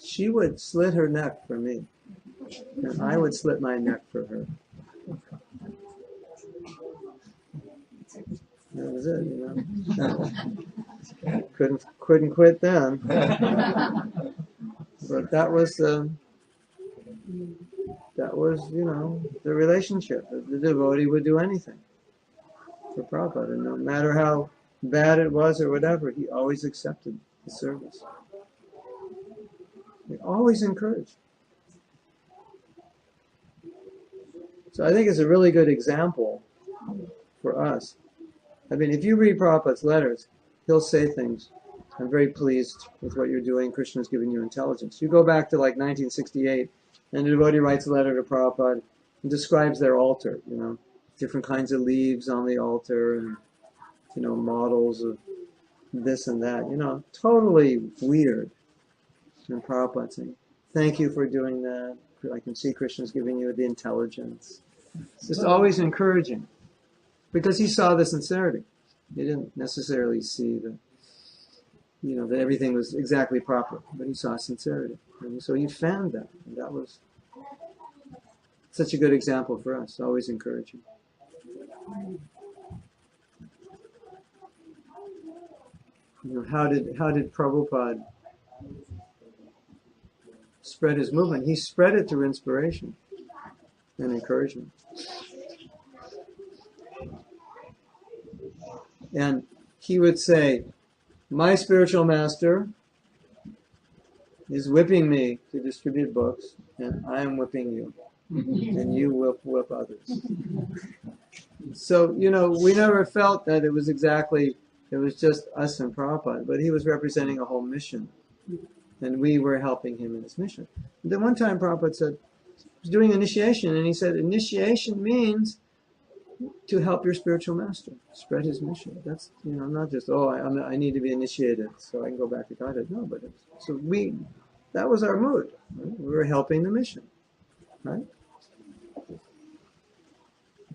she would slit her neck for me, and I would slit my neck for her. That was it, couldn't quit then. But that was the relationship. The devotee would do anything for Prabhupada, and no matter how bad it was or whatever, he always accepted the service. He always encouraged. So I think it's a really good example for us. I mean, if you read Prabhupada's letters, he'll say things. I'm very pleased with what you're doing. Krishna's giving you intelligence. You go back to like 1968, and the devotee writes a letter to Prabhupada and describes their altar, different kinds of leaves on the altar and, models of this and that, totally weird. And Prabhupada saying, thank you for doing that. I can see Krishna's giving you the intelligence. Just always encouraging. Because he saw the sincerity. He didn't necessarily see that everything was exactly proper, but he saw sincerity. And so he fanned that. And that was such a good example for us, always encouraging. How did Prabhupada spread his movement? He spread it through inspiration and encouragement. And he would say, my spiritual master is whipping me to distribute books, and I am whipping you. And you whip others. So, we never felt that it was just us and Prabhupada, but he was representing a whole mission. And we were helping him in his mission. And then one time Prabhupada said, he was doing initiation, and he said, initiation means to help your spiritual master spread his mission. That's, not just, I need to be initiated so I can go back to Godhead. No, but that was our mood. Right? We were helping the mission. Right?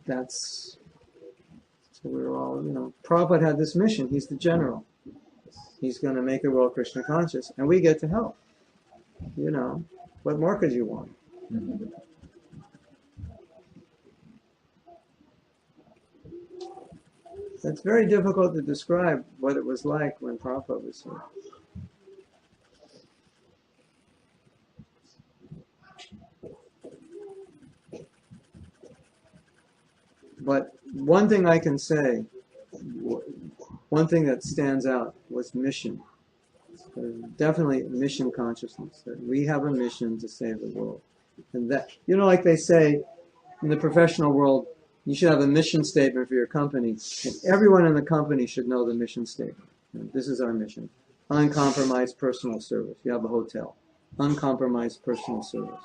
So we were all, Prabhupada had this mission. He's the general. He's going to make the world Krishna conscious, and we get to help. What more could you want? It's very difficult to describe what it was like when Prabhupada was here. But one thing I can say, one thing that stands out was mission. Definitely mission consciousness. That we have a mission to save the world. And that, like they say in the professional world, you should have a mission statement for your company. And everyone in the company should know the mission statement. This is our mission. Uncompromised personal service. You have a hotel. Uncompromised personal service.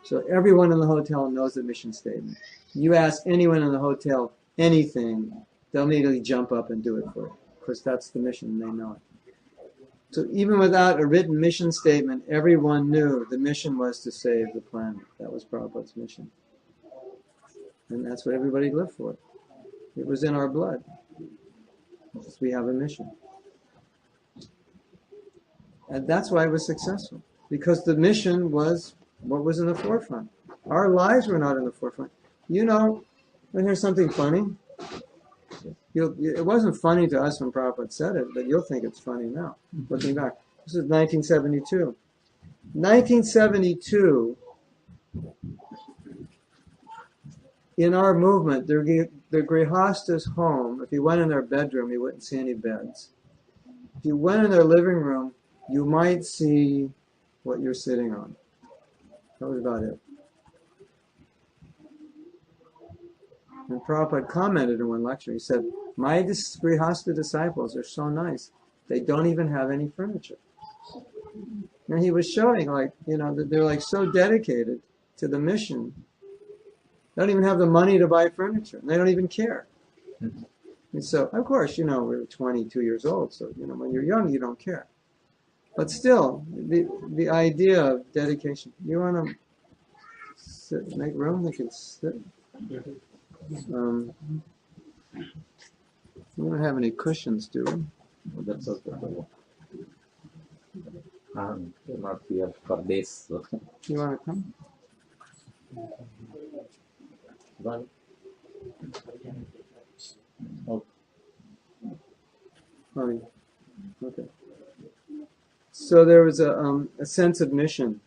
So everyone in the hotel knows the mission statement. You ask anyone in the hotel anything, they'll immediately jump up and do it for you. Because that's the mission, they know it. So even without a written mission statement, everyone knew the mission was to save the planet. That was Prabhupada's mission. And that's what everybody lived for. It was in our blood. We have a mission. And that's why it was successful. Because the mission was what was in the forefront. Our lives were not in the forefront. Want to hear something funny? It wasn't funny to us when Prabhupada said it, but you'll think it's funny now, looking back. This is 1972. 1972, in our movement, the Grihasta's home, if you went in their bedroom, you wouldn't see any beds. If you went in their living room, you might see what you're sitting on. That was about it. And Prabhupada commented in one lecture, he said, my Grihasta disciples are so nice, they don't even have any furniture. And he was showing that they're so dedicated to the mission. They don't even have the money to buy furniture. And they don't even care. And so, of course, we're 22 years old, so, when you're young, you don't care. But still, the idea of dedication, you want to sit, make room, they can sit. We don't have any cushions, do we? Well, that's okay. I'm not here for this. So. You want to come? Well, oh, Oh, yeah. Okay. So there was a sense of mission,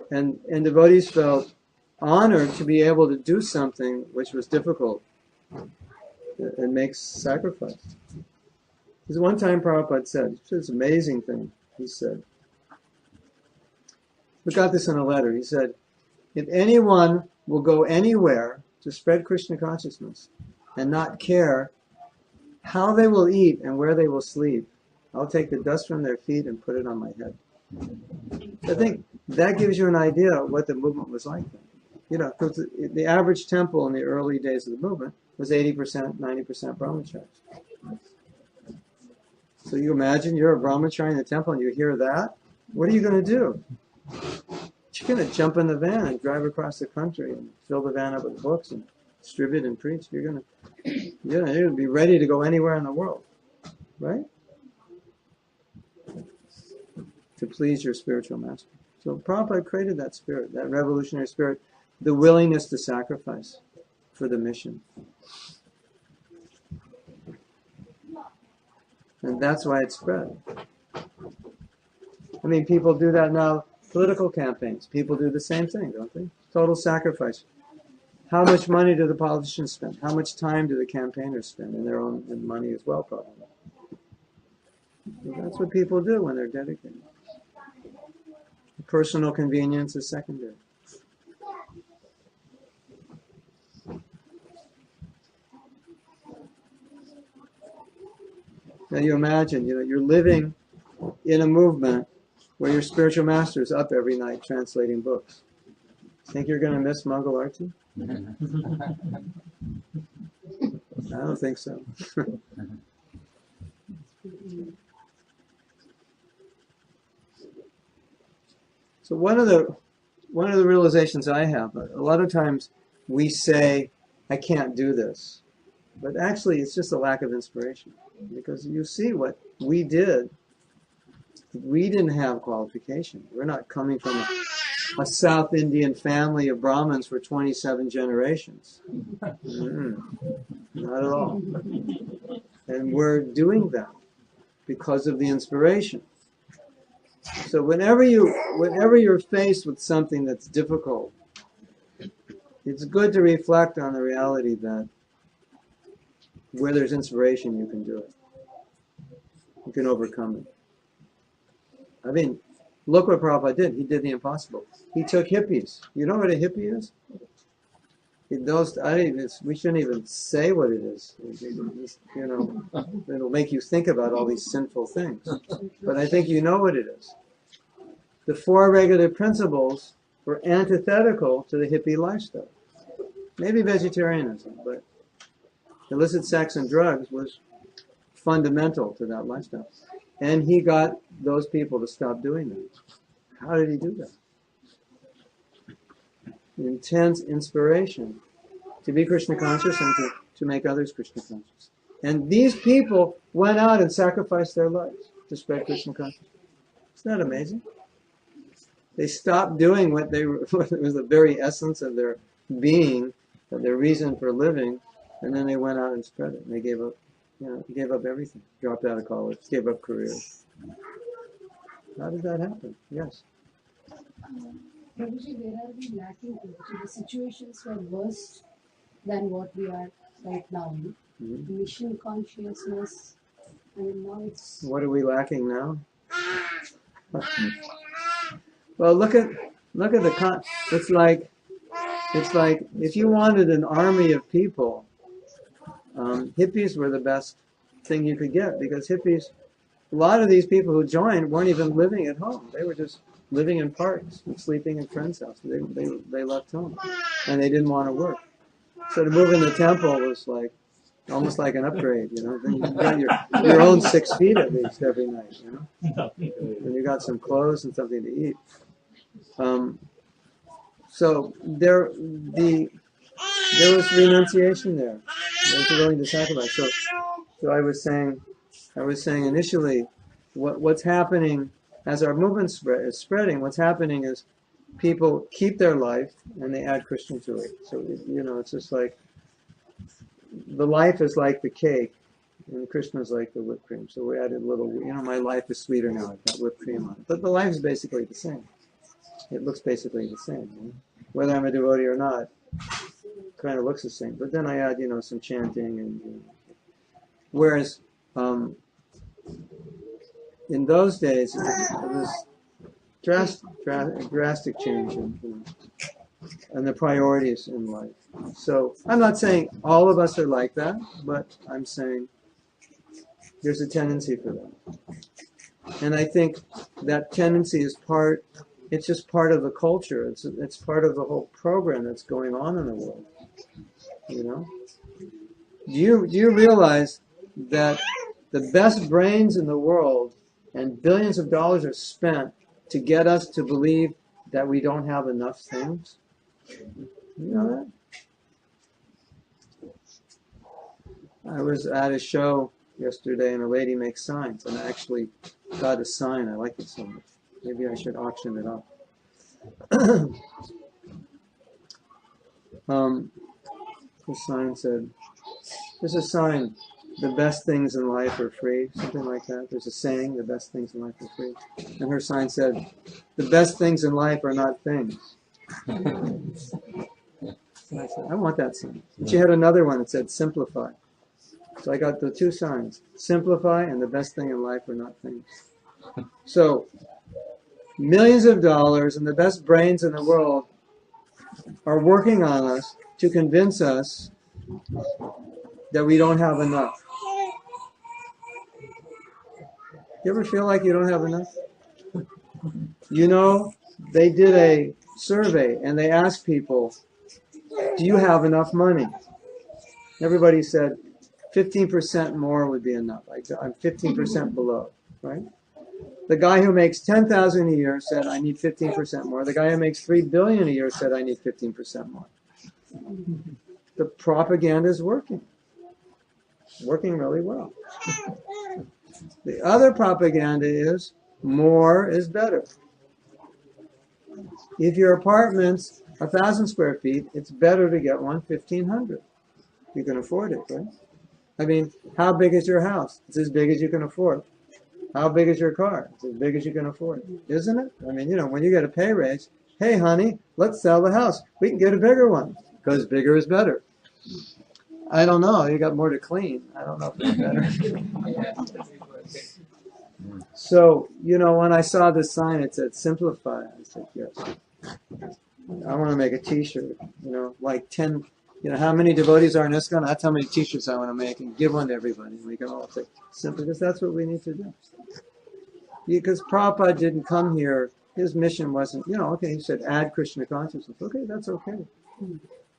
and devotees felt honored to be able to do something which was difficult and makes sacrifice. There's one time Prabhupada said, it's this amazing thing. He said, we got this in a letter. He said, if anyone will go anywhere to spread Krishna consciousness and not care how they will eat and where they will sleep, I'll take the dust from their feet and put it on my head. I think that gives you an idea of what the movement was like then. You know, because the average temple in the early days of the movement was 80%, 90% brahmacharis. So you imagine you're a brahmachari in the temple and you hear that, what are you going to do? You're going to jump in the van and drive across the country and fill the van up with books and distribute and preach. You're going to be ready to go anywhere in the world, right? To please your spiritual master. So Prabhupada created that spirit, that revolutionary spirit, the willingness to sacrifice for the mission. And that's why it spread. I mean, people do that now, political campaigns. People do the same thing, don't they? Total sacrifice. How much money do the politicians spend? How much time do the campaigners spend? And their own money as well, probably. So that's what people do when they're dedicated. Personal convenience is secondary. Now you imagine, you're living in a movement where your spiritual master is up every night translating books. Think you're going to miss Mangal Arti? I don't think so. So one of the realizations I have, a lot of times we say, I can't do this. But actually it's just a lack of inspiration. Because you see what we did. We didn't have qualification. We're not coming from a South Indian family of Brahmins for 27 generations. Not at all. And we're doing that because of the inspiration. So whenever you're faced with something that's difficult, it's good to reflect on the reality that where there's inspiration, you can do it. You can overcome it. I mean, look what Prabhupada did. He did the impossible. He took hippies. You know what a hippie is? We shouldn't even say what it is. It'll make you think about all these sinful things. But I think you know what it is. The four regulative principles were antithetical to the hippie lifestyle. Maybe vegetarianism, but illicit sex and drugs was fundamental to that lifestyle. And he got those people to stop doing that. How did he do that? Intense inspiration to be Krishna conscious and to make others Krishna conscious. And these people went out and sacrificed their lives to spread Krishna consciousness. Isn't that amazing? They stopped doing what was the very essence of their being, of their reason for living, and then they went out and spread it. And they gave up everything. Dropped out of college, gave up careers. How did that happen? Yes. Prabhuji, where are we lacking? The situations were worse than what we are right now. Mm-hmm. Mission consciousness, and now it's... What are we lacking now? Well, look at the it's like if you wanted an army of people, hippies were the best thing you could get, because hippies, a lot of these people who joined weren't even living at home. They were just living in parks and sleeping in friends' houses. They left home, and they didn't want to work. So to move in the temple was like almost like an upgrade, Then you got your own 6 feet at least every night, And you got some clothes and something to eat. So there was renunciation there. They were willing to sacrifice. So I was saying initially, what's happening as our movement is spreading, what's happening is people keep their life and they add Krishna to it. So, it's just like the life is like the cake and Krishna's like the whipped cream. So we added a little, my life is sweeter now. I've got whipped cream on it. But the life is basically the same. It looks basically the same. Whether I'm a devotee or not, it kind of looks the same. But then I add, some chanting and, whereas, in those days, it was drastic change in the priorities in life. So I'm not saying all of us are like that, but I'm saying there's a tendency for that. And I think that tendency is it's just part of the culture. It's part of the whole program that's going on in the world. Do you realize that the best brains in the world and billions of dollars are spent to get us to believe that we don't have enough things? You know that? I was at a show yesterday and a lady makes signs, and I actually got a sign. I like it so much. Maybe I should auction it off. The sign said, there's a sign, the best things in life are free, something like that. There's a saying, the best things in life are free. And her sign said, the best things in life are not things. So I said, I want that sign. And she had another one that said, simplify. So I got the two signs, simplify and the best thing in life are not things. So, millions of dollars and the best brains in the world are working on us to convince us that we don't have enough. You ever feel like you don't have enough? They did a survey and they asked people, do you have enough money? Everybody said 15% more would be enough. I'm 15% below, right? The guy who makes $10,000 a year said, I need 15% more. The guy who makes $3 billion a year said, I need 15% more. The propaganda is working really well. The other propaganda is more is better. If your apartment's 1,000 square feet, it's better to get one 1,500. You can afford it, right? I mean, how big is your house? It's as big as you can afford. How big is your car? It's as big as you can afford, isn't it? I mean, when you get a pay raise, hey, honey, let's sell the house. We can get a bigger one because bigger is better. I don't know. You got more to clean. I don't know if it's better. So, when I saw this sign, it said simplify. I said, yes. I want to make a t-shirt, like 10, how many devotees are in ISKCON? That's how many t-shirts I want to make and give one to everybody. We can all say, simply because that's what we need to do. Because Prabhupada didn't come here, his mission wasn't, okay, he said add Krishna consciousness. Okay, that's okay.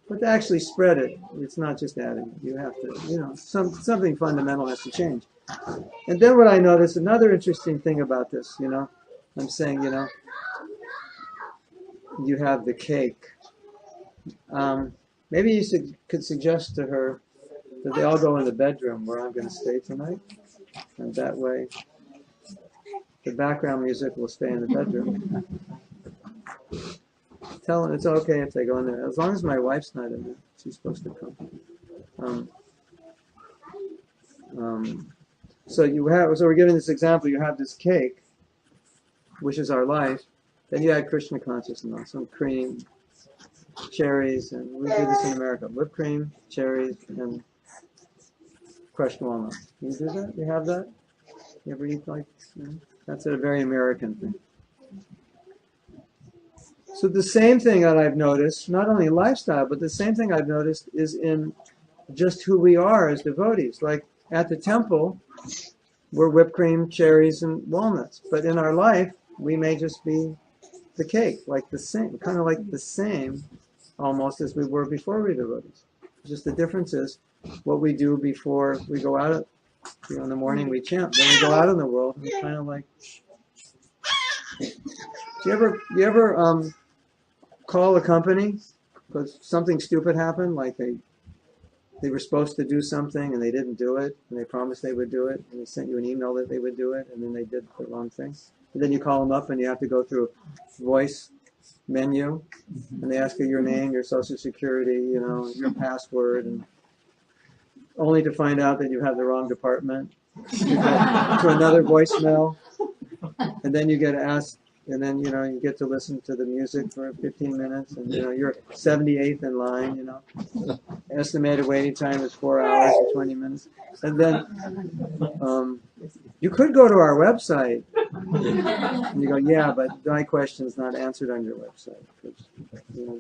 But to actually spread it, it's not just adding it. You have to, something fundamental has to change. And then what I noticed, another interesting thing about this, I'm saying, you have the cake. Maybe you could suggest to her that they all go in the bedroom where I'm going to stay tonight. And that way, the background music will stay in the bedroom. Tell them it's okay if they go in there, as long as my wife's not in there. She's supposed to come. So we're giving this example. You have this cake, which is our life. Then you add Krishna consciousness, some cream, cherries, and we do this in America: whipped cream, cherries, and crushed walnuts. You do that? You have that? You ever eat like? That's a very American thing. So the same thing that I've noticed, not only lifestyle, but the same thing I've noticed is in just who we are as devotees. Like at the temple, we're whipped cream, cherries, and walnuts. But in our life, we may just be the cake, like the same, kind of like the same, almost as we were before we were devotees. Just the difference is what we do before we go out. In the morning we chant, then we go out in the world and kind of like. Do you ever call a company because something stupid happened, like they were supposed to do something and they didn't do it, and they promised they would do it, and they sent you an email that they would do it, and then they did the wrong thing? And then you call them up and you have to go through a voice menu, and they ask you your name, your social security, your password, and only to find out that you have the wrong department. You go to another voicemail, and then you get asked, and then you get to listen to the music for 15 minutes, and you're 78th in line. Estimated waiting time is 4 hours and 20 minutes, and then you could go to our website, and you go, yeah, but my question's not answered on your website, because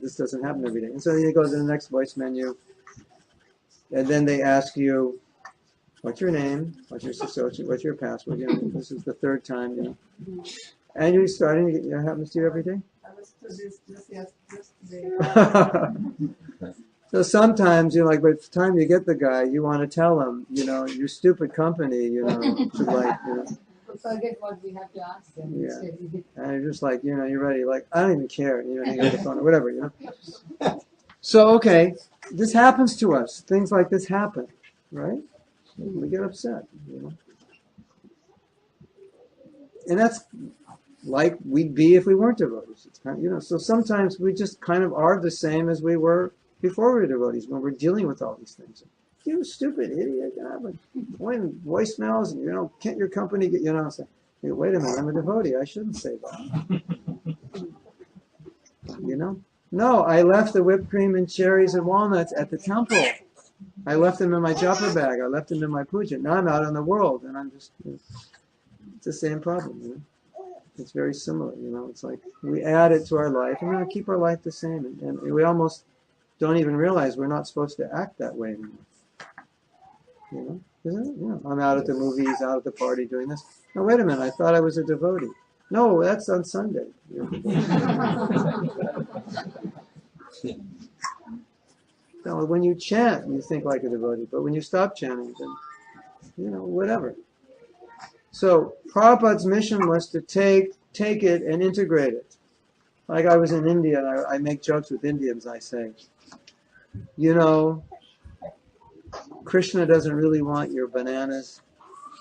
this doesn't happen every day. And so you go to the next voice menu, and then they ask you, what's your name? What's your social? What's your password? This is the third time. And you're starting to get. It happens to you every day. I was to this yesterday. So sometimes by the time you get the guy, you want to tell him, your stupid company, to Forget what we have to ask them. Yeah. And you're just like, you're ready, like, I don't even care, hang up the phone or whatever, So, okay, this happens to us. Things like this happen, right? We get upset, And that's like we'd be if we weren't devotees. It's kind of, so sometimes we just kind of are the same as we were before we were devotees, when we're dealing with all these things. You stupid idiot, but when voicemails and, can't your company get, say, hey, wait a minute, I'm a devotee, I shouldn't say that. No, I left the whipped cream and cherries and walnuts at the temple. I left them in my japa bag. I left them in my puja. Now I'm out in the world, and I'm just, it's the same problem, It's very similar, It's like we add it to our life, and we keep our life the same, and we almost don't even realize we're not supposed to act that way anymore. Isn't it? I'm out at the movies, out at the party doing this. No, wait a minute, I thought I was a devotee. No, that's on Sunday. No, when you chant, you think like a devotee, but when you stop chanting, then, whatever. So, Prabhupada's mission was to take it and integrate it. Like I was in India, and I make jokes with Indians, I say, Krishna doesn't really want your bananas,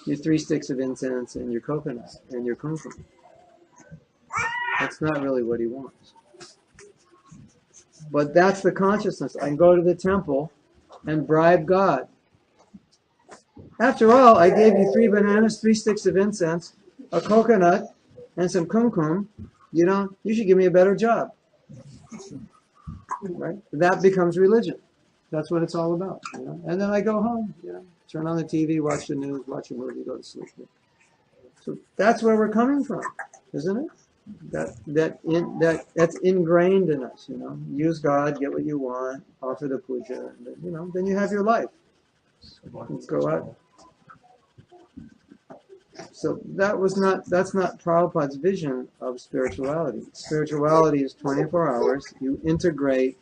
your 3 sticks of incense, and your coconut, and your kumkum. That's not really what he wants. But that's the consciousness. I can go to the temple and bribe God. After all, I gave you 3 bananas, 3 sticks of incense, a coconut, and some kumkum. You should give me a better job. Right? That becomes religion. That's what it's all about. And then I go home, turn on the TV, watch the news, watch a movie, go to sleep. So that's where we're coming from, isn't it? That's ingrained in us. Use God, get what you want, offer the puja, and then you have your life. Let's go out. So that's not Prabhupada's vision of spirituality. Spirituality is 24 hours. You integrate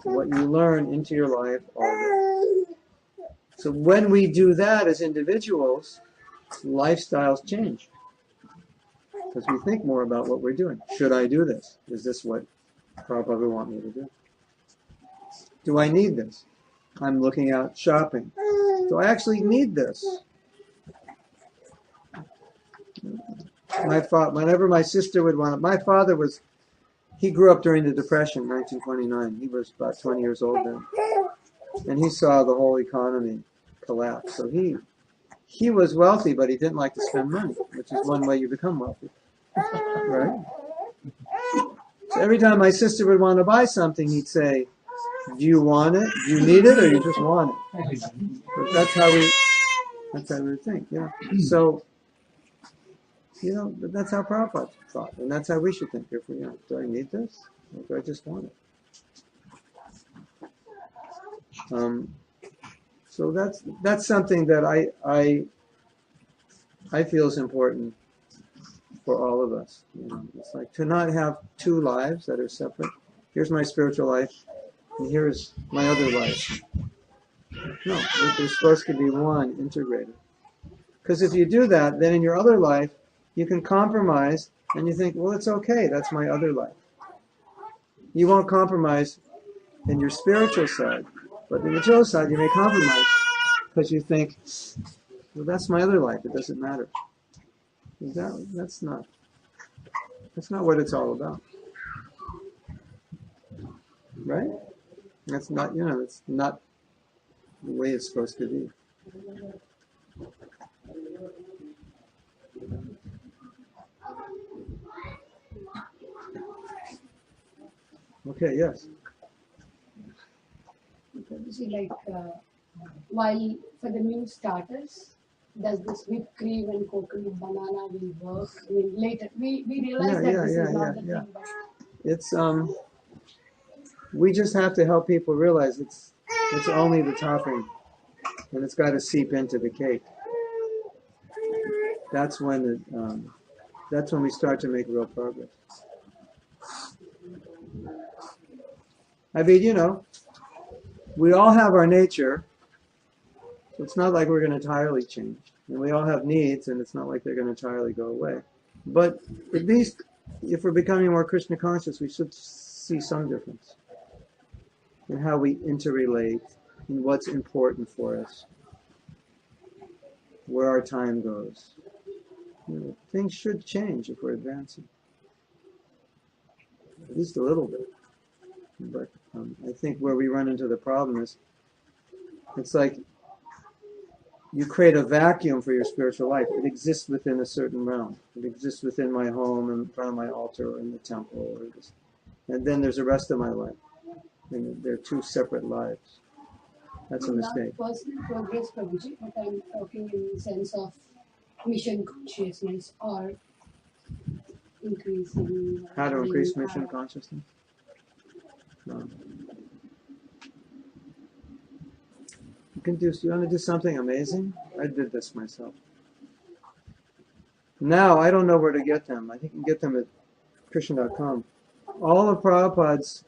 what you learn into your life all day. So when we do that as individuals, lifestyles change. Because we think more about what we're doing. Should I do this? Is this what Prabhupada would want me to do? Do I need this? I'm looking out shopping. Do I actually need this? Whenever my sister would want it, my father he grew up during the Depression, 1929. He was about 20 years old then. And he saw the whole economy collapse. So he was wealthy, but he didn't like to spend money, which is one way you become wealthy. Right? So every time my sister would want to buy something, he'd say, do you want it? Do you need it, or you just want it? But that's how we think, So, but that's how Prabhupada thought, and that's how we should think. If do I need this, or do I just want it? So that's something that I feel is important for all of us. It's like to not have 2 lives that are separate. Here's my spiritual life, and here's my other life. No, there's supposed to be one integrated. Because if you do that, then in your other life, you can compromise, and you think, well, it's okay, that's my other life. You won't compromise in your spiritual side, but in the material side, you may compromise, because you think, well, that's my other life, it doesn't matter. That's not That's not what it's all about. Right? That's not, it's not the way it's supposed to be. Okay, yes. See, like, while for the new starters, does this whipped cream and coconut banana will work? I mean, later we realize that this is not the thing, but It's we just have to help people realize it's only the topping, and it's got to seep into the cake. That's when we start to make real progress. I mean, we all have our nature, so it's not like we're going to entirely change. And we all have needs, and it's not like they're going to entirely go away. But at least if we're becoming more Krishna conscious, we should see some difference in how we interrelate, in what's important for us, where our time goes. Things should change if we're advancing, at least a little bit. But I think where we run into the problem is, it's like you create a vacuum for your spiritual life. It exists within a certain realm. It exists within my home, in front of my altar, or in the temple, and then there's the rest of my life. And they're two separate lives. That's a mistake. Not personal progress, Prabhuji, but I'm talking in the sense of mission consciousness or increasing. How to increase mission consciousness? No. You want to do something amazing? I did this myself. Now, I don't know where to get them. I think you can get them at Krishna.com. All of Prabhupada's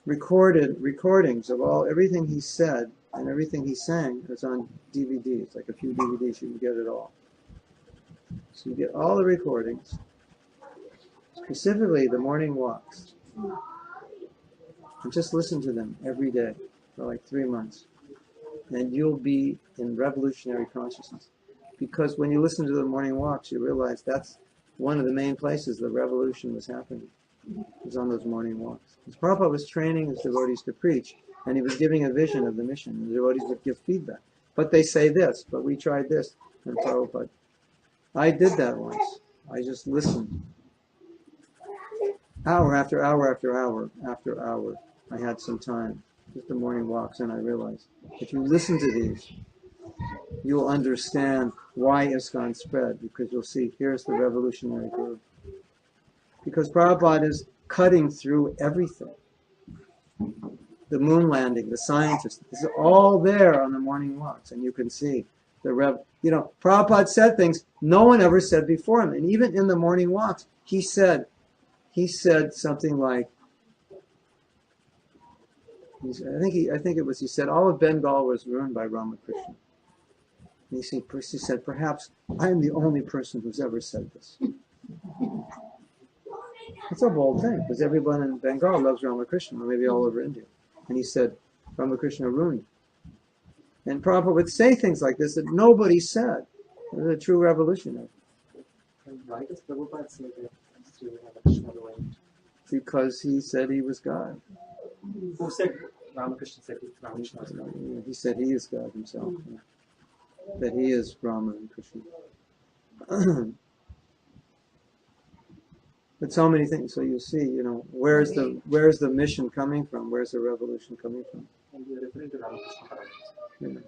recordings of everything he said and everything he sang is on DVDs, like a few DVDs, you can get it all. So you get all the recordings, specifically the morning walks. And just listen to them every day for like 3 months. And you'll be in revolutionary consciousness. Because when you listen to the morning walks, you realize that's one of the main places the revolution was happening. It was on those morning walks. Because Prabhupada was training his devotees to preach, and he was giving a vision of the mission, and the devotees would give feedback. But they say this, but we tried this, and Prabhupada. I did that once. I just listened. Hour after hour after hour after hour. I had some time, just the morning walks, and I realized if you listen to these, you'll understand why ISKCON spread, because you'll see here's the revolutionary group. Because Prabhupada is cutting through everything. The moon landing, the scientists, this is all there on the morning walks, and you can see Prabhupada said things no one ever said before him, and even in the morning walks, he said something like, he said all of Bengal was ruined by Ramakrishna. And he said, perhaps I am the only person who's ever said this. It's a bold thing, because everyone in Bengal loves Ramakrishna, or maybe all over India. And he said, Ramakrishna ruined. And Prabhupada would say things like this that nobody said. It was a true revolutionary. And why does Prabhupada say that Sri Ramakrishna ruined? Because he said he was God. Who said Ramakrishna said Ramakrishna was God? He said he is God himself. Yeah. That he is Rama and Krishna. But so many things. So you see, where's the mission coming from? Where's the revolution coming from? And we are referring to Ramakrishna Paramahansa. Yeah.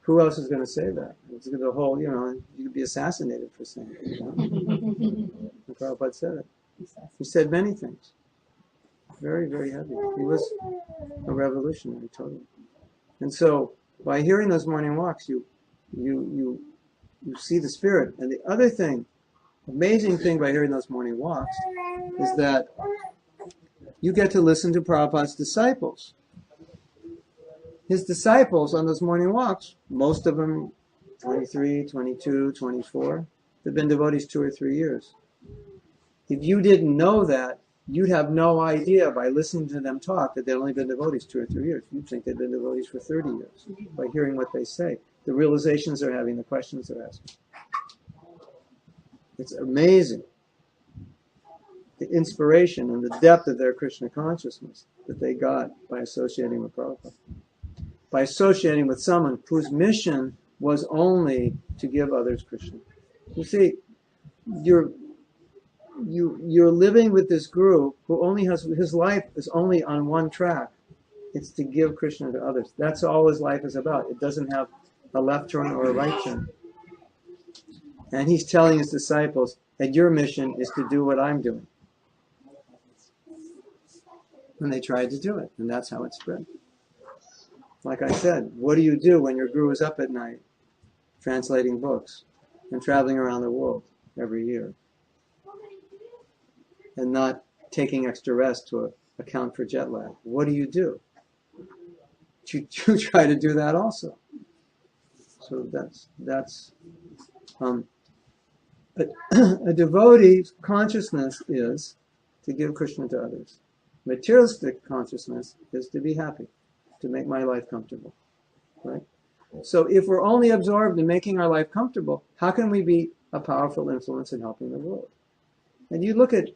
Who else is going to say that? It's the whole, you could be assassinated for saying it. And Prabhupada said it. He said many things. Very, very heavy. He was a revolutionary, totally. And so, by hearing those morning walks, you see the spirit. And the other thing, amazing thing by hearing those morning walks, is that you get to listen to Prabhupada's disciples. His disciples on those morning walks, most of them 23, 22, 24, they've been devotees 2 or 3 years. If you didn't know that, you'd have no idea by listening to them talk that they'd only been devotees 2 or 3 years. You'd think they'd been devotees for 30 years by hearing what they say. the realizations they're having, the questions they're asking. It's amazing, the inspiration and the depth of their Krishna consciousness that they got by associating with Prabhupada. By associating with someone whose mission was only to give others Krishna. You see, you're living with this guru who only has, his life is only on one track. It's to give Krishna to others. That's all his life is about. It doesn't have a left turn or a right turn. And he's telling his disciples that your mission is to do what I'm doing. And they tried to do it, and that's how it spread. Like I said, what do you do when your guru is up at night translating books and traveling around the world every year and not taking extra rest to account for jet lag? What do? You try to do that also. So that's a devotee's consciousness is to give Krishna to others. Materialistic consciousness is to be happy, to make my life comfortable, right? So if we're only absorbed in making our life comfortable, how can we be a powerful influence in helping the world? And you look at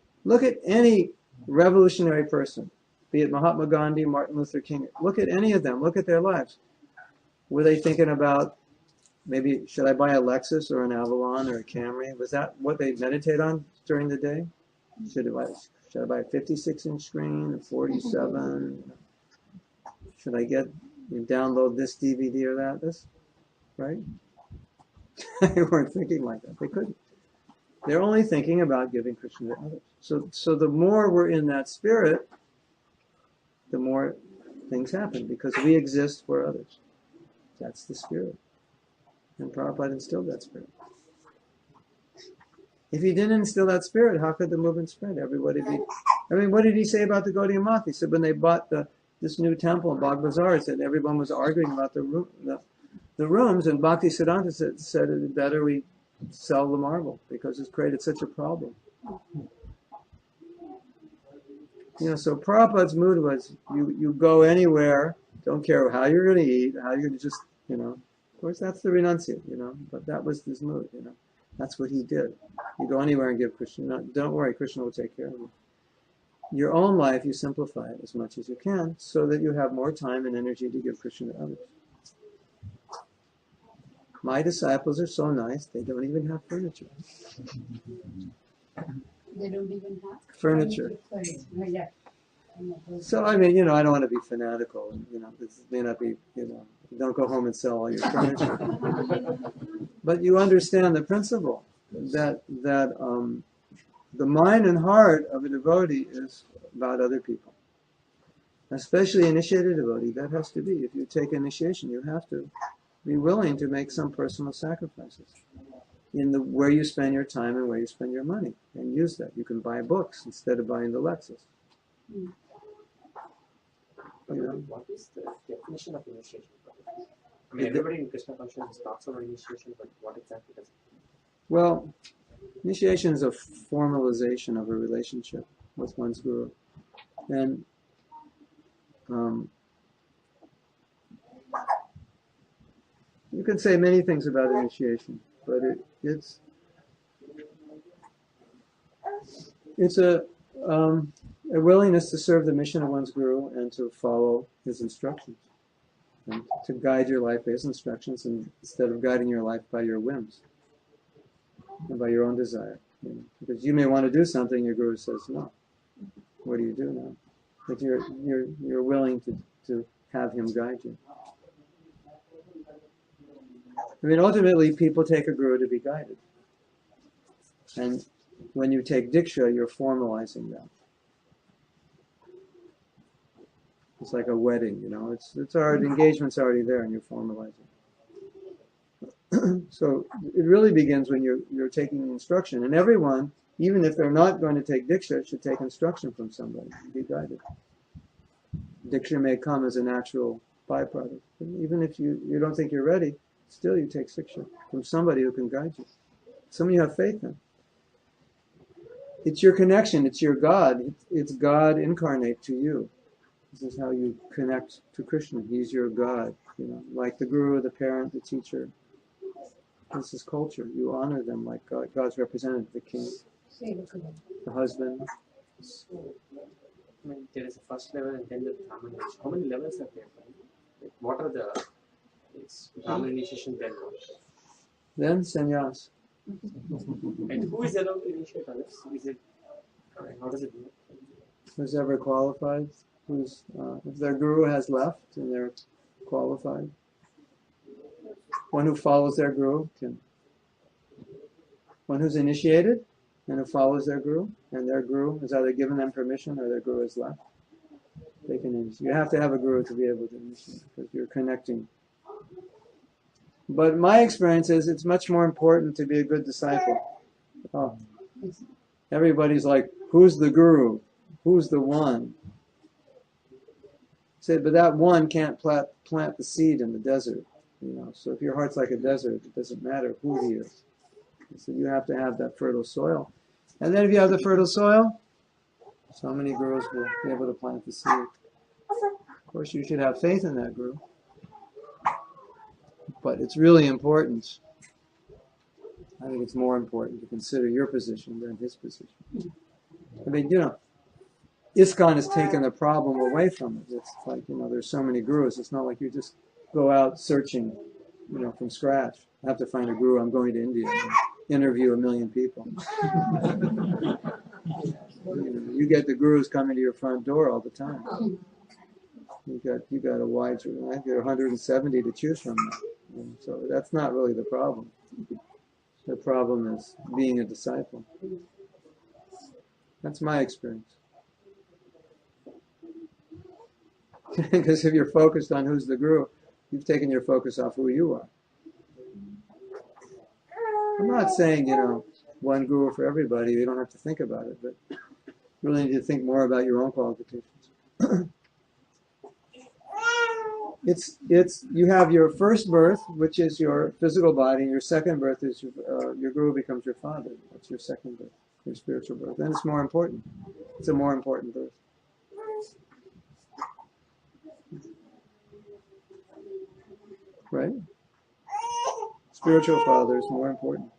any revolutionary person, be it Mahatma Gandhi, Martin Luther King, look at any of them, look at their lives. Were they thinking about, maybe, should I buy a Lexus or an Avalon or a Camry? Was that what they meditate on during the day? Should I buy a 56-inch screen, a 47? Should I download this DVD or that? This, right? They weren't thinking like that. They couldn't. They're only thinking about giving Krishna to others. So the more we're in that spirit, the more things happen, because we exist for others. That's the spirit. And Prabhupada instilled that spirit. If he didn't instill that spirit, how could the movement spread? Everybody what did he say about the Gaudiya Math? He said when they bought this new temple in Bagh Bazaar, he said everyone was arguing about the rooms, and Bhakti Siddhanta said it better we sell the marble because it's created such a problem. So Prabhupada's mood was you go anywhere, don't care how you're going to eat, how you're going to just, of course that's the renunciate, but that was his mood, That's what he did. You go anywhere and give Krishna. Don't worry, Krishna will take care of you. Your own life, you simplify it as much as you can so that you have more time and energy to give Krishna to others. My disciples are so nice, they don't even have furniture. They don't even have Furniture. Yeah. So, I don't want to be fanatical. This may not be, don't go home and sell all your furniture. But you understand the principle that the mind and heart of a devotee is about other people. Especially initiated devotee, that has to be. If you take initiation, you have to be willing to make some personal sacrifices in where you spend your time and where you spend your money, and use that. You can buy books instead of buying the Lexus. What is the definition of initiation? Everybody in Krishna consciousness talks about initiation, but what exactly does it mean? Well, initiation is a formalization of a relationship with one's guru. And you can say many things about initiation, but it's a willingness to serve the mission of one's guru and to follow his instructions, and to guide your life by his instructions, and instead of guiding your life by your whims and by your own desire. Because you may want to do something, your guru says no. What do you do now? But you're willing to have him guide you. Ultimately, people take a guru to be guided. And when you take Diksha, you're formalizing that. It's like a wedding, it's already, engagement's already there and you're formalizing. So it really begins when you're taking instruction. And everyone, even if they're not going to take Diksha, should take instruction from somebody, be guided. Diksha may come as a natural byproduct. Even if you don't think you're ready, still you take Diksha from somebody who can guide you. Somebody you have faith in. It's your connection, it's your God. It's God incarnate to you. This is how you connect to Krishna. He's your God. You know, like the guru, the parent, the teacher. This is culture. You honor them like God's representative, the king, the husband. So, I mean, there is a first level and then the Brahman initiation. How many levels are there? Like, what are the Brahman initiation then? Then sannyas. And who is allowed to initiate others? Is it, how does it work? Who's ever qualified? Who's if their guru has left and they're qualified. One who follows their guru can. One who's initiated and who follows their guru, and their guru has either given them permission or their guru has left. They can initiate. You have to have a guru to be able to initiate because you're connecting. But my experience is it's much more important to be a good disciple. Oh. Everybody's like, who's the guru? Who's the one? Say, but that one can't plant the seed in the desert. You know, so if your heart's like a desert, it doesn't matter who he is. So you have to have that fertile soil. And then if you have the fertile soil, so many gurus will be able to plant the seed. Of course, you should have faith in that guru. But it's really important. I think it's more important to consider your position than his position. I mean, you know, ISKCON has taken the problem away from it. It's like, you know, there's so many gurus. It's not like you just go out searching, you know, from scratch. I have to find a guru. I'm going to India and interview 1 million people. You get the gurus coming to your front door all the time. You got a wide, I get 170 to choose from. And so that's not really the problem. The problem is being a disciple. That's my experience. Because if you're focused on who's the guru, you've taken your focus off who you are. I'm not saying, you know, one guru for everybody. You don't have to think about it, but you really need to think more about your own qualifications. It's you have your first birth, which is your physical body, and your second birth is your guru becomes your father. That's your second birth, your spiritual birth. Then it's more important. It's a more important birth. Right? Spiritual father is more important.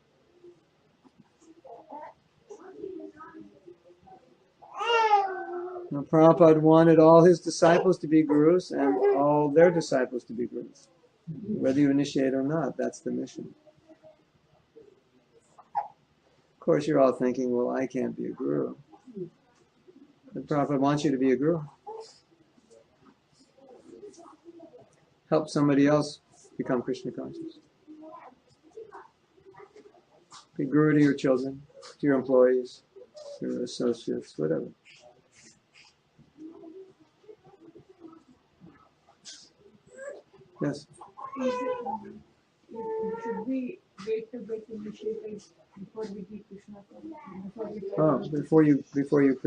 Now, Prabhupada wanted all his disciples to be gurus and all their disciples to be gurus. Whether you initiate or not, that's the mission. Of course, you're all thinking, well, I can't be a guru. But Prabhupada wants you to be a guru. Help somebody else become Krishna conscious. Be guru to your children, to your employees, to your associates, whatever. Yes. Should we wait to get initiated before we do Krishna? Oh, before you preach.